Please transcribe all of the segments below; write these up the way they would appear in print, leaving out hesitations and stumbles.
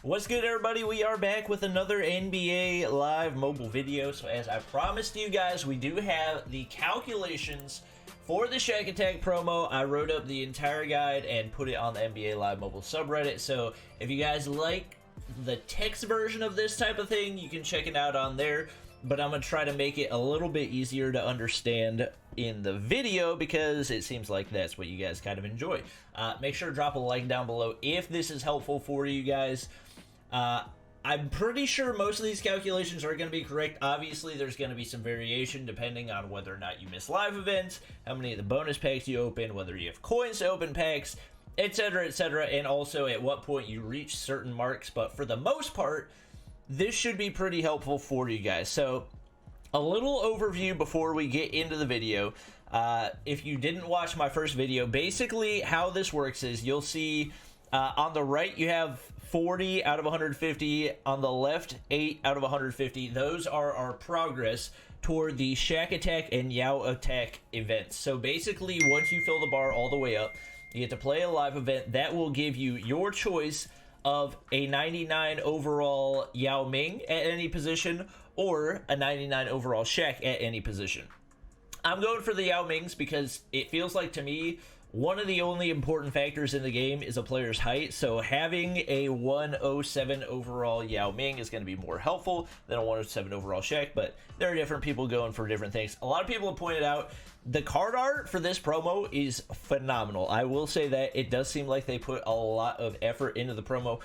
What's good, everybody? We are back with another NBA Live mobile video. So as I promised you guys, we do have the calculations for the Shaq Attack promo. I wrote up the entire guide and put it on the NBA Live mobile subreddit. So if you guys like the text version of this type of thing, you can check it out on there. But I'm going to try to make it a little bit easier to understand in the video because it seems like that's what you guys kind of enjoy. Make sure to drop a like down below if this is helpful for you guys. I'm pretty sure most of these calculations are going to be correct. Obviously, there's going to be some variation depending on whether or not you miss live events, how many of the bonus packs you open, whether you have coins to open packs, etc., and also at what point you reach certain marks. But for the most part, this should be pretty helpful for you guys. So a little overview before we get into the video. If you didn't watch my first video, basically how this works is you'll see on the right you have 40 out of 150, on the left 8 out of 150. Those are our progress toward the Shaq Attack and Yao Attack events. So basically once you fill the bar all the way up, you get to play a live event that will give you your choice of a 99 overall Yao Ming at any position or a 99 overall Shaq at any position. I'm going for the Yao Mings because it feels like, to me, one of the only important factors in the game is a player's height, so having a 107 overall Yao Ming is going to be more helpful than a 107 overall Shaq, but there are different people going for different things. A lot of people have pointed out the card art for this promo is phenomenal. I will say that it does seem like they put a lot of effort into the promo,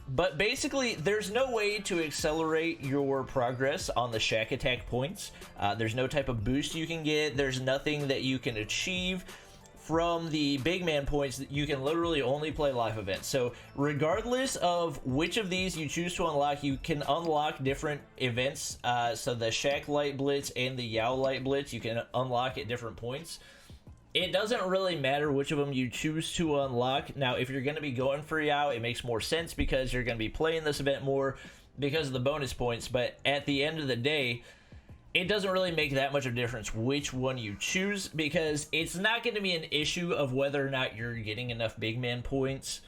but basically there's no way to accelerate your progress on the Shaq Attack points. There's no type of boost you can get. There's nothing that you can achieve from the big man points. That you can literally only play live events. So regardless of which of these you choose to unlock, you can unlock different events. So the Shaq Light Blitz and the Yao Light Blitz you can unlock at different points. It doesn't really matter which of them you choose to unlock. Now, if you're going to be going for Yao, it makes more sense because you're going to be playing this event more because of the bonus points. But at the end of the day, it doesn't really make that much of a difference which one you choose, because it's not going to be an issue of whether or not you're getting enough big man points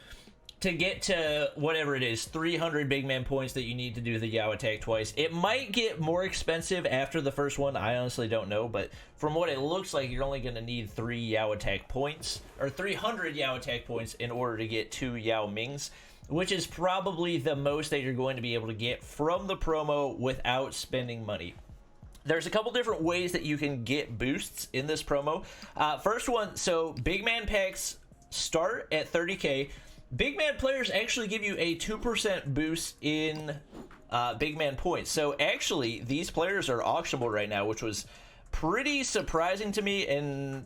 to get to whatever it is, 300 big man points that you need to do the Yao Attack twice. It might get more expensive after the first one. I honestly don't know, but from what it looks like, you're only going to need 3 Yao Attack points, or 300 Yao Attack points in order to get 2 Yao Mings, which is probably the most that you're going to be able to get from the promo without spending money. There's a couple different ways that you can get boosts in this promo. First one, so big man packs start at 30k. Big man players actually give you a 2% boost in big man points. So actually, these players are auctionable right now, which was pretty surprising to me, and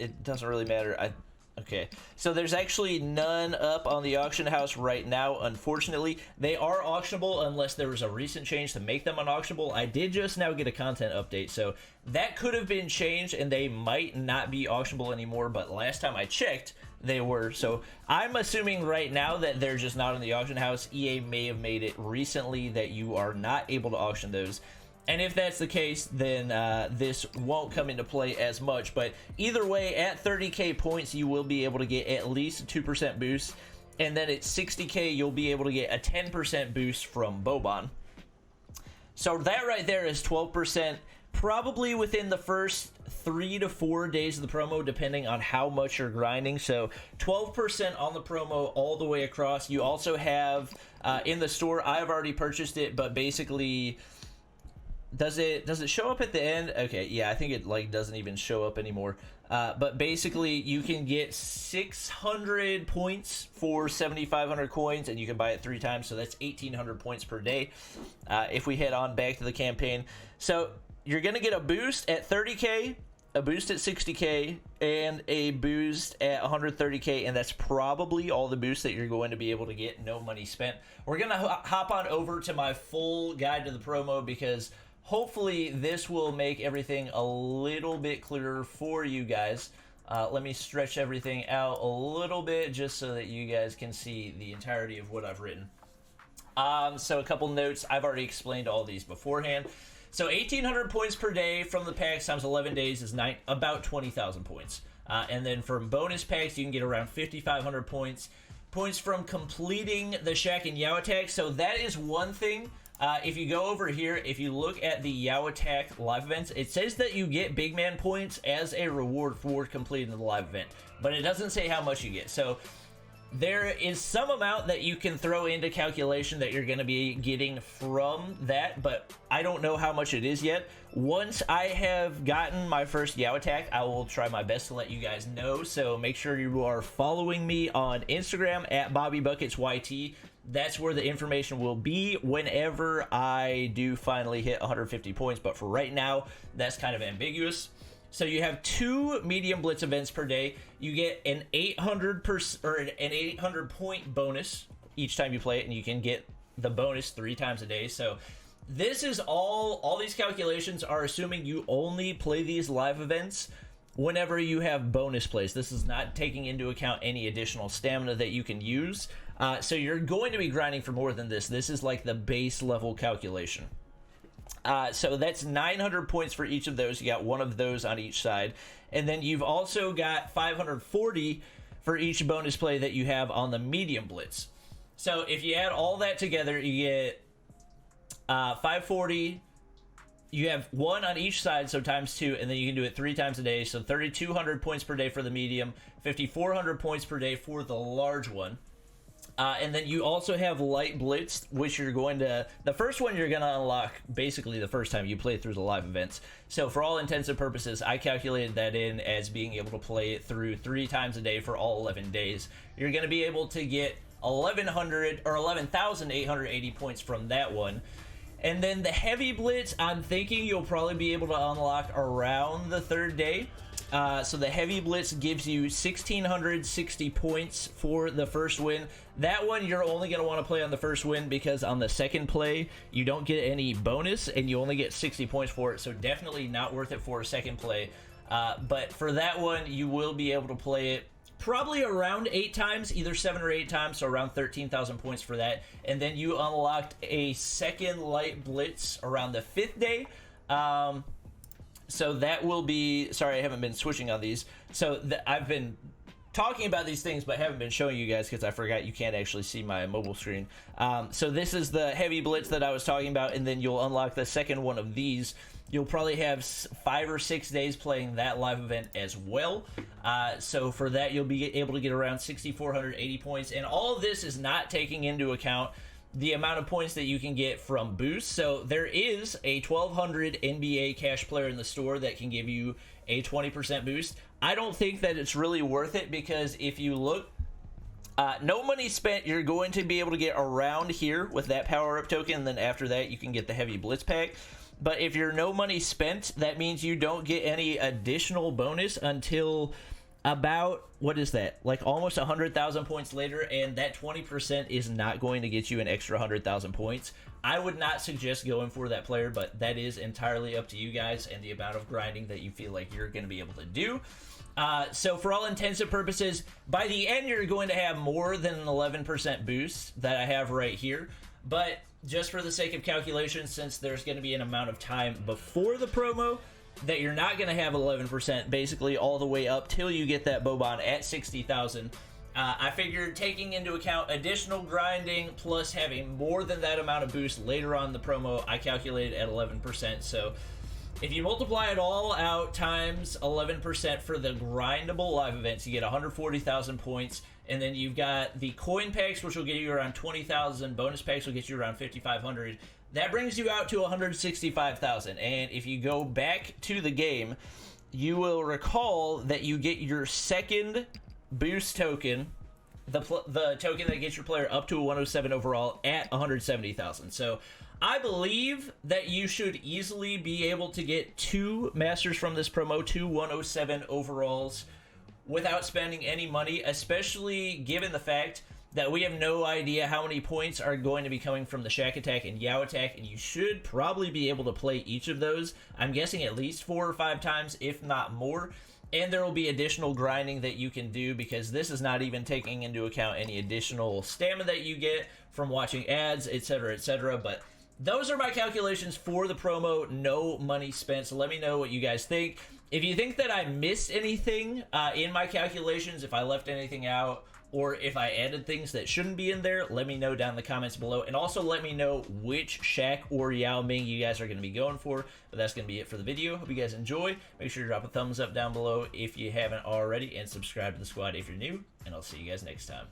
it doesn't really matter. Okay, so there's actually none up on the auction house right now, unfortunately. They are auctionable unless there was a recent change to make them unauctionable. I did just now get a content update, so that could have been changed and they might not be auctionable anymore, but last time I checked, they were. So I'm assuming right now that they're just not in the auction house. EA may have made it recently that you are not able to auction those. And if that's the case, then this won't come into play as much. But either way, at 30k points, you will be able to get at least a 2% boost. And then at 60k, you'll be able to get a 10% boost from Boban. So that right there is 12%, probably within the first 3 to 4 days of the promo, depending on how much you're grinding. So 12% on the promo all the way across. You also have in the store, I've already purchased it, but basically, does it show up at the end? Okay, yeah, I think it like doesn't even show up anymore. But basically, you can get 600 points for 7,500 coins, and you can buy it 3 times, so that's 1,800 points per day. If we head on back to the campaign, so you're gonna get a boost at 30k, a boost at 60k, and a boost at 130k, and that's probably all the boosts that you're going to be able to get. No money spent. We're gonna hop on over to my full guide to the promo because hopefully this will make everything a little bit clearer for you guys. Let me stretch everything out a little bit just so that you guys can see the entirety of what I've written. So a couple notes. I've already explained all these beforehand. So 1,800 points per day from the packs times 11 days is about 20,000 points. And then from bonus packs, you can get around 5,500 points. points from completing the Shaq and Yao attack. So that is one thing. If you go over here, if you look at the Yao attack live events, it says that you get big man points as a reward for completing the live event, but it doesn't say how much you get. So there is some amount that you can throw into calculation that you're going to be getting from that, but I don't know how much it is yet. Once I have gotten my first Yao attack, I will try my best to let you guys know. So make sure you are following me on Instagram at BobbyBucketsYT. That's where the information will be whenever I do finally hit 150 points. But for right now, that's kind of ambiguous. So you have 2 medium blitz events per day. You get an 800 point bonus each time you play it, and you can get the bonus 3 times a day. So this is all these calculations are assuming you only play these live events whenever you have bonus plays. This is not taking into account any additional stamina that you can use. So you're going to be grinding for more than this. This is like the base level calculation. So that's 900 points for each of those. You got one of those on each side. And then you've also got 540 for each bonus play that you have on the medium blitz. So if you add all that together, you get 540. You have 1 on each side, so times 2, and then you can do it 3 times a day. So 3,200 points per day for the medium, 5,400 points per day for the large one. And then you also have light blitz, which you're going to, the first one you're going to unlock basically the first time you play through the live events. So for all intents and purposes, I calculated that in as being able to play it through 3 times a day for all 11 days. You're going to be able to get 1,100 or 11,880 points from that one. And then the heavy blitz, I'm thinking you'll probably be able to unlock around the 3rd day. So the heavy blitz gives you 1,660 points for the first win. That one you're only going to want to play on the first win because on the second play you don't get any bonus and you only get 60 points for it. So definitely not worth it for a second play. But for that one you will be able to play it probably around 8 times, either 7 or 8 times, so around 13,000 points for that. And then you unlocked a second light blitz around the 5th day. So that will be, sorry, I haven't been switching on these. So I've been talking about these things, but haven't been showing you guys because I forgot you can't actually see my mobile screen. So this is the heavy blitz that I was talking about, and then you'll unlock the second one of these. You'll probably have 5 or 6 days playing that live event as well. So for that, you'll be able to get around 6,480 points. And all of this is not taking into account the amount of points that you can get from boosts. So there is a 1,200 NBA cash player in the store that can give you a 20% boost. I don't think that it's really worth it because if you look, no money spent, you're going to be able to get around here with that power-up token, and then after that you can get the heavy blitz pack. But if you're no money spent, that means you don't get any additional bonus until about, what is that, like almost 100,000 points later, and that 20% is not going to get you an extra 100,000 points. I would not suggest going for that player, but that is entirely up to you guys and the amount of grinding that you feel like you're going to be able to do. So for all intents and purposes, by the end you're going to have more than an 11% boost that I have right here, but just for the sake of calculation, since there's going to be an amount of time before the promo that you're not going to have 11%, basically all the way up till you get that Boban at 60,000. I figured taking into account additional grinding plus having more than that amount of boost later on in the promo, I calculated at 11%. So if you multiply it all out times 11% for the grindable live events, you get 140,000 points. And then you've got the coin packs, which will get you around 20,000. Bonus packs will get you around 5,500. That brings you out to 165,000. And if you go back to the game, you will recall that you get your second boost token, the token that gets your player up to a 107 overall at 170,000. So I believe that you should easily be able to get 2 masters from this promo, 2 107 overalls, without spending any money, especially given the fact that we have no idea how many points are going to be coming from the Shaq attack and Yao attack, and you should probably be able to play each of those. I'm guessing at least 4 or 5 times, if not more. And there will be additional grinding that you can do because this is not even taking into account any additional stamina that you get from watching ads, etc., etc. But those are my calculations for the promo. No money spent. So let me know what you guys think. If you think that I missed anything in my calculations, if I left anything out, or if I added things that shouldn't be in there, let me know down in the comments below. And also let me know which Shaq or Yao Ming you guys are going to be going for. But that's going to be it for the video. Hope you guys enjoy. Make sure to drop a thumbs up down below if you haven't already, and subscribe to the squad if you're new. And I'll see you guys next time.